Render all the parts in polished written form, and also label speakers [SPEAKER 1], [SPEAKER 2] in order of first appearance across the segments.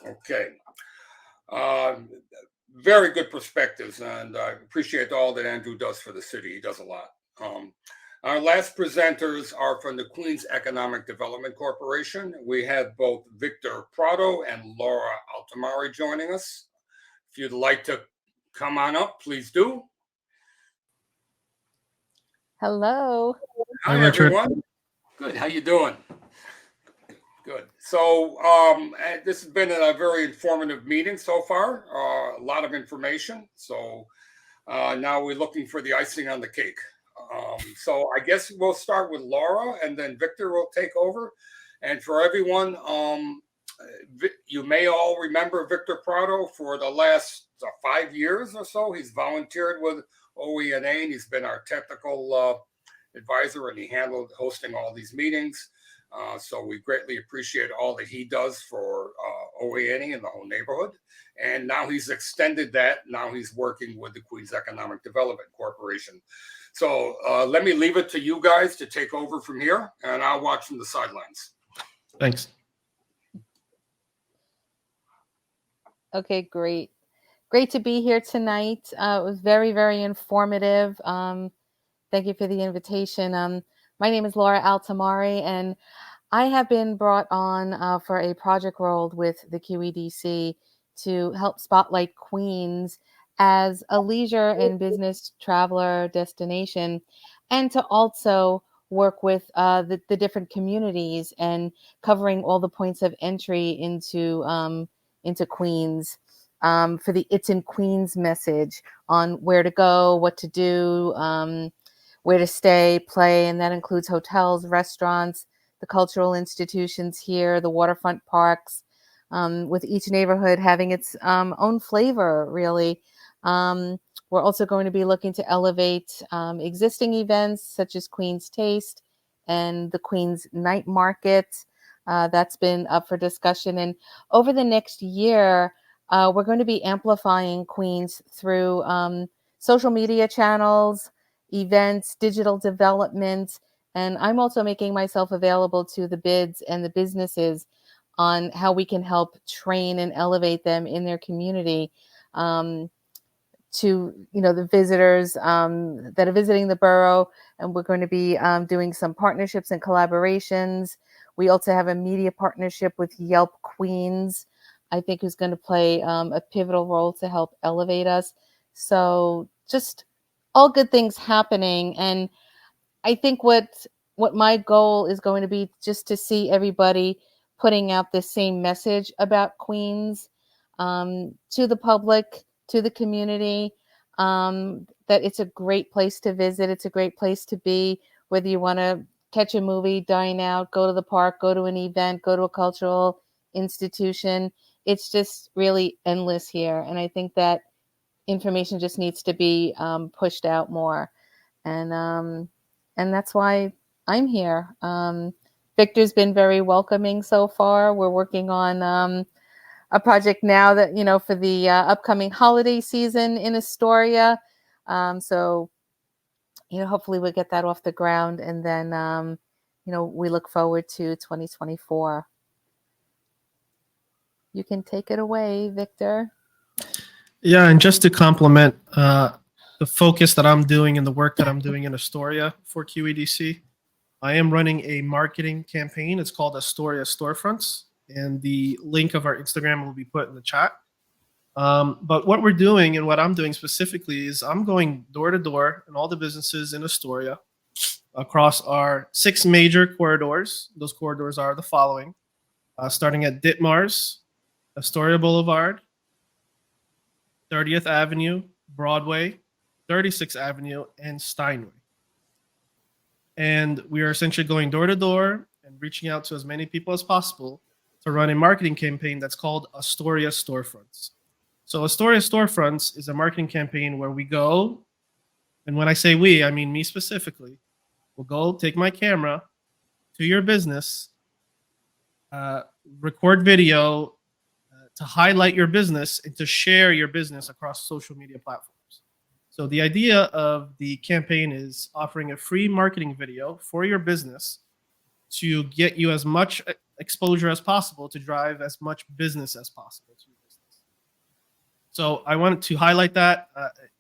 [SPEAKER 1] Okay. Uh, Very good perspectives, and I appreciate all that Andrew does for the city. He does a lot. Um, our last presenters are from the Queens Economic Development Corporation. We have both Victor Prado and Laura Altimari joining us. If you'd like to come on up, please do.
[SPEAKER 2] Hello.
[SPEAKER 3] Hi,
[SPEAKER 1] Hi,
[SPEAKER 3] Richard.
[SPEAKER 1] everyone. Good. How you doing? Good. So this has been a very informative meeting so far. A lot of information. So now we're looking for the icing on the cake. So I guess we'll start with Laura, and then Victor will take over. And for everyone, you may all remember Victor Prado for the last 5 years or so. He's volunteered with OANA, and he's been our technical advisor, and he handled hosting all these meetings. So we greatly appreciate all that he does for OANA and the whole neighborhood. And now he's extended that. Now he's working with the Queens Economic Development Corporation. So let me leave it to you guys to take over from here, and I'll watch from the sidelines.
[SPEAKER 3] Thanks.
[SPEAKER 2] Okay, great. Great to be here tonight. It was very, very informative. Thank you for the invitation. My name is Laura Altimari, and I have been brought on for a project role with the QEDC to help spotlight Queens as a leisure and business traveler destination, and to also work with the different communities and covering all the points of entry into Queens for the It's in Queens message on where to go, what to do, where to stay, play, and that includes hotels, restaurants, the cultural institutions here, the waterfront parks, with each neighborhood having its own flavor, really. We're also going to be looking to elevate existing events such as Queen's Taste and the Queen's Night Market. That's been up for discussion. And over the next year, we're going to be amplifying Queens through social media channels, events, digital development, and I'm also making myself available to the bids and the businesses on how we can help train and elevate them in their community to, the visitors that are visiting the borough. And we're going to be doing some partnerships and collaborations. We also have a media partnership with Yelp Queens, I think, who's going to play a pivotal role to help elevate us. So just all good things happening. And I think what my goal is going to be just to see everybody putting out the same message about Queens to the public, to the community, that it's a great place to visit. It's a great place to be, whether you want to catch a movie, dine out, go to the park, go to an event, go to a cultural institution. It's just really endless here. And I think that information just needs to be pushed out more. And that's why I'm here. Victor's been very welcoming so far. We're working on a project now that, for the upcoming holiday season in Astoria. So, hopefully we'll get that off the ground. And then, we look forward to 2024. You can take it away, Victor.
[SPEAKER 3] Yeah, and just to complement the focus that I'm doing and the work that I'm doing in Astoria for QEDC, I am running a marketing campaign. It's called Astoria Storefronts, and the link of our Instagram will be put in the chat. But what we're doing and what I'm doing specifically is I'm going door to door in all the businesses in Astoria across our 6 major corridors. Those corridors are the following, starting at Ditmars, Astoria Boulevard, 30th Avenue, Broadway, 36th Avenue, and Steinway. And we are essentially going door to door and reaching out to as many people as possible to run a marketing campaign that's called Astoria Storefronts. So Astoria Storefronts is a marketing campaign where we go, and when I say we, I mean me specifically, we'll go take my camera to your business, record video to highlight your business and to share your business across social media platforms. So the idea of the campaign is offering a free marketing video for your business to get you as much exposure as possible to drive as much business as possible to your business. So I wanted to highlight that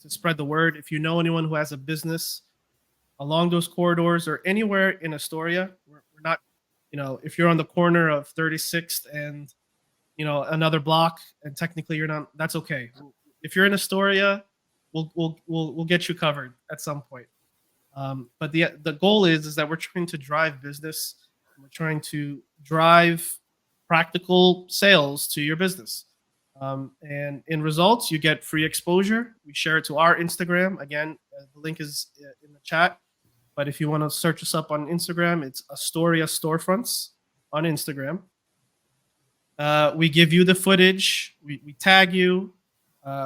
[SPEAKER 3] to spread the word. If you know anyone who has a business along those corridors or anywhere in Astoria, we're not, if you're on the corner of 36th and another block, and technically you're not, that's okay. If you're in Astoria, we'll get you covered at some point. But the goal is that we're trying to drive business. We're trying to drive practical sales to your business. And in results, you get free exposure. We share it to our Instagram. Again, the link is in the chat. But if you want to search us up on Instagram, it's Astoria Storefronts on Instagram. We give you the footage. We tag you.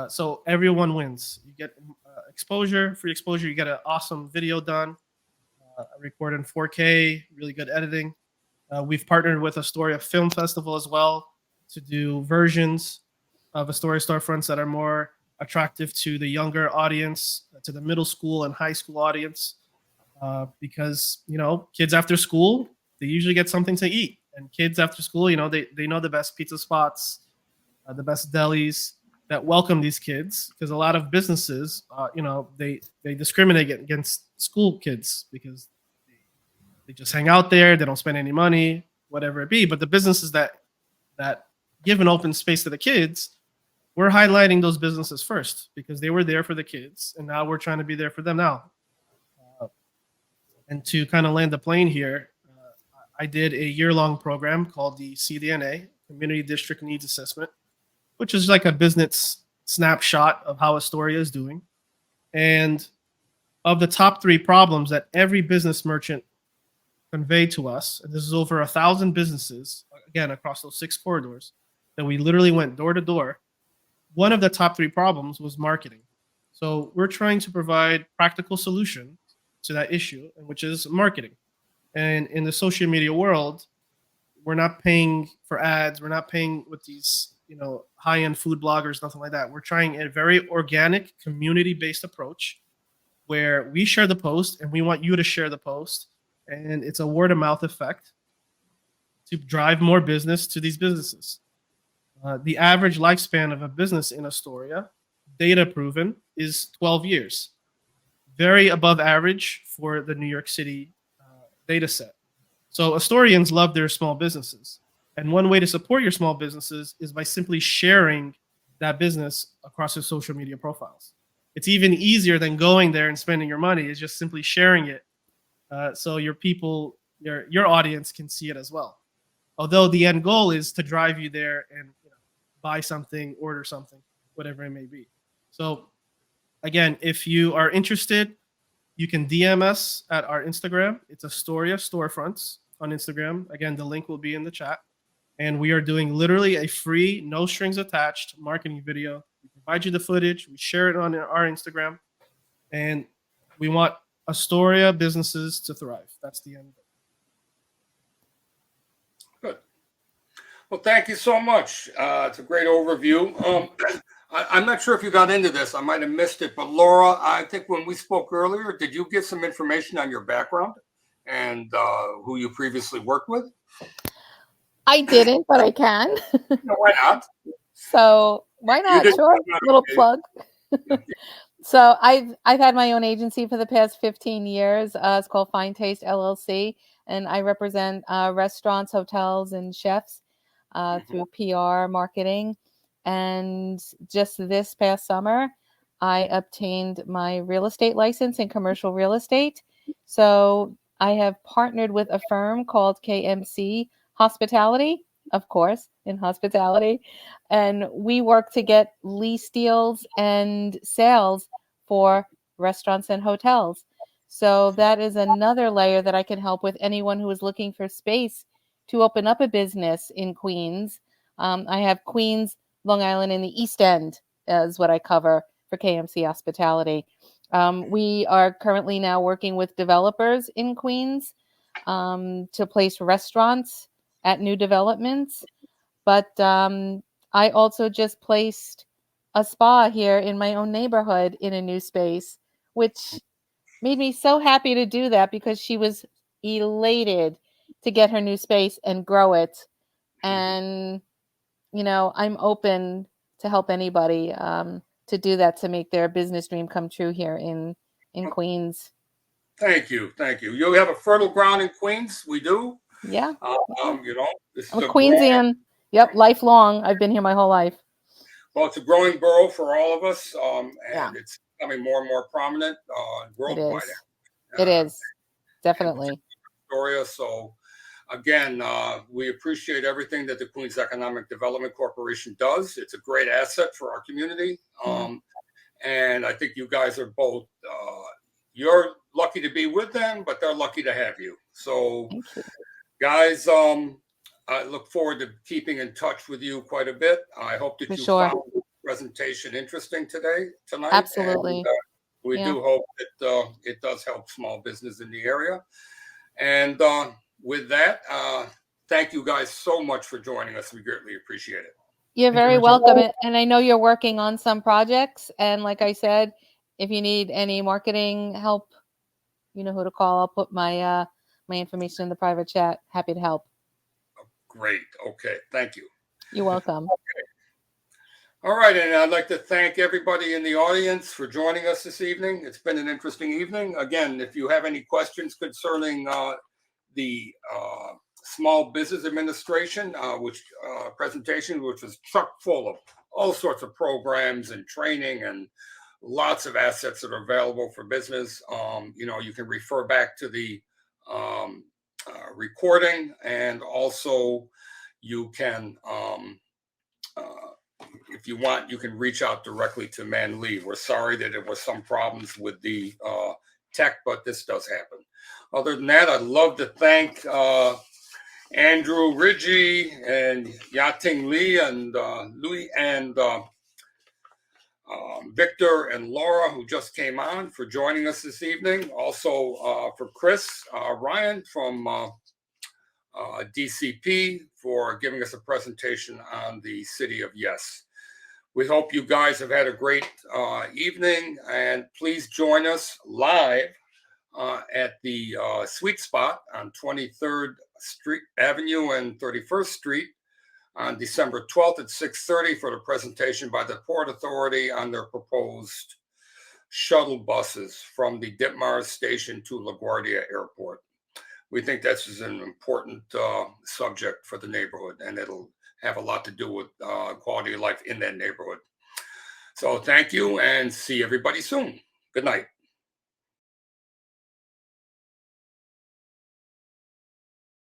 [SPEAKER 3] So everyone wins. You get exposure, free exposure. You get an awesome video done, recorded in 4K, really good editing. We've partnered with Astoria Film Festival as well to do versions of Astoria Storefronts that are more attractive to the younger audience, to the middle school and high school audience, because kids after school, they usually get something to eat, and kids after school, they know the best pizza spots, the best delis that welcome these kids, because a lot of businesses, they discriminate against school kids because they just hang out there, they don't spend any money, whatever it be. But the businesses that give an open space to the kids, we're highlighting those businesses first because they were there for the kids, and now we're trying to be there for them now. And to kind of land the plane here, I did a year-long program called the CDNA, Community District Needs Assessment, which is like a business snapshot of how Astoria is doing. And of the top 3 problems that every business merchant conveyed to us, and this is over 1,000 businesses, again, across those 6 corridors, that we literally went door to door, one of the top 3 problems was marketing. So we're trying to provide practical solution to that issue, which is marketing. And in the social media world, we're not paying for ads. We're not paying with these, high-end food bloggers, nothing like that. We're trying a very organic, community-based approach where we share the post and we want you to share the post. And it's a word-of-mouth effect to drive more business to these businesses. The average lifespan of a business in Astoria, data proven, is 12 years. Very above average for the New York City data set. So Astorians love their small businesses. And one way to support your small businesses is by simply sharing that business across your social media profiles. It's even easier than going there and spending your money. It's just simply sharing it so your people, your audience can see it as well. Although the end goal is to drive you there and buy something, order something, whatever it may be. So again, if you are interested, you can DM us at our Instagram. It's Astoria Storefronts on Instagram. Again, the link will be in the chat. And we are doing literally a free, no strings attached marketing video. We provide you the footage. We share it on our Instagram. And we want Astoria businesses to thrive. That's the end.
[SPEAKER 1] Good. Well, thank you so much. It's a great overview. I'm not sure if you got into this. I might have missed it. But Laura, I think when we spoke earlier, did you get some information on your background and who you previously worked with?
[SPEAKER 2] I didn't, but I can.
[SPEAKER 1] No, why not?
[SPEAKER 2] So why not? Sure. Little plug. So I've had my own agency for the past 15 years. It's called Fine Taste LLC, and I represent restaurants, hotels, and chefs through PR marketing. And just this past summer, I obtained my real estate license in commercial real estate. So I have partnered with a firm called KMC Hospitality, of course, in hospitality. And we work to get lease deals and sales for restaurants and hotels. So that is another layer that I can help with anyone who is looking for space to open up a business in Queens. I have Queens, Long Island, and the East End is what I cover for KMC Hospitality. We are currently now working with developers in Queens to place restaurants at new developments. But I also just placed a spa here in my own neighborhood in a new space, which made me so happy to do that because she was elated. to get her new space and grow it. And, you know, I'm open to help anybody to do that, to make their business dream come true here in Queens.
[SPEAKER 1] Thank you. Thank you. You have a fertile ground in Queens. We do.
[SPEAKER 2] Yeah.
[SPEAKER 1] You know, this
[SPEAKER 2] I'm
[SPEAKER 1] is
[SPEAKER 2] a
[SPEAKER 1] a growing,
[SPEAKER 2] Queensian. Yep. Lifelong. I've been here my whole life.
[SPEAKER 1] well, it's a growing borough for all of us,
[SPEAKER 2] Yeah,
[SPEAKER 1] and it's becoming more and more prominent
[SPEAKER 2] it
[SPEAKER 1] worldwide.
[SPEAKER 2] is. It is.
[SPEAKER 1] And
[SPEAKER 2] Definitely.
[SPEAKER 1] Victoria. So again, we appreciate everything that the Queens Economic Development Corporation does. It's a great asset for our community.
[SPEAKER 2] Yeah.
[SPEAKER 1] And I think you guys are both, you're lucky to be with them, but they're lucky to have you. So
[SPEAKER 2] Thank you.
[SPEAKER 1] guys, I look forward to keeping in touch with you quite a bit. I hope that
[SPEAKER 2] For
[SPEAKER 1] you
[SPEAKER 2] sure.
[SPEAKER 1] found the presentation interesting tonight.
[SPEAKER 2] Absolutely.
[SPEAKER 1] And, we
[SPEAKER 2] Yeah.
[SPEAKER 1] do hope that it does help small business in the area. And with that, thank you guys so much for joining us. We greatly appreciate it.
[SPEAKER 2] You're
[SPEAKER 3] Thank you,
[SPEAKER 2] very
[SPEAKER 3] Richard.
[SPEAKER 2] welcome. And I know you're working on some projects. And like I said, if you need any marketing help, you know who to call. I'll put my my information in the private chat. Happy to help.
[SPEAKER 1] Great. Okay. Thank you.
[SPEAKER 2] You're welcome.
[SPEAKER 1] All right. And I'd like to thank everybody in the audience for joining us this evening. It's been an interesting evening. Again, if you have any questions concerning the Small Business Administration, which presentation, which was chock full of all sorts of programs and training and lots of assets that are available for business. You know, you can refer back to the recording, and also you can, if you want, you can reach out directly to Man Lee. We're sorry that there were some problems with the tech, but this does happen. Other than that, I'd love to thank Andrew Ridgey and Yating Lee and Louis and Victor and Laura, who just came on, for joining us this evening. Also for Chris Ryan from DCP for giving us a presentation on the City of Yes. We hope you guys have had a great evening, and please join us live at the Sweet Spot on 23rd Street Avenue and 31st Street on December 12th at 6:30 for the presentation by the Port Authority on their proposed shuttle buses from the Ditmars Station to LaGuardia Airport. We think this is an important subject for the neighborhood, and it'll have a lot to do with quality of life in that neighborhood. So thank you, and see everybody soon. Good night.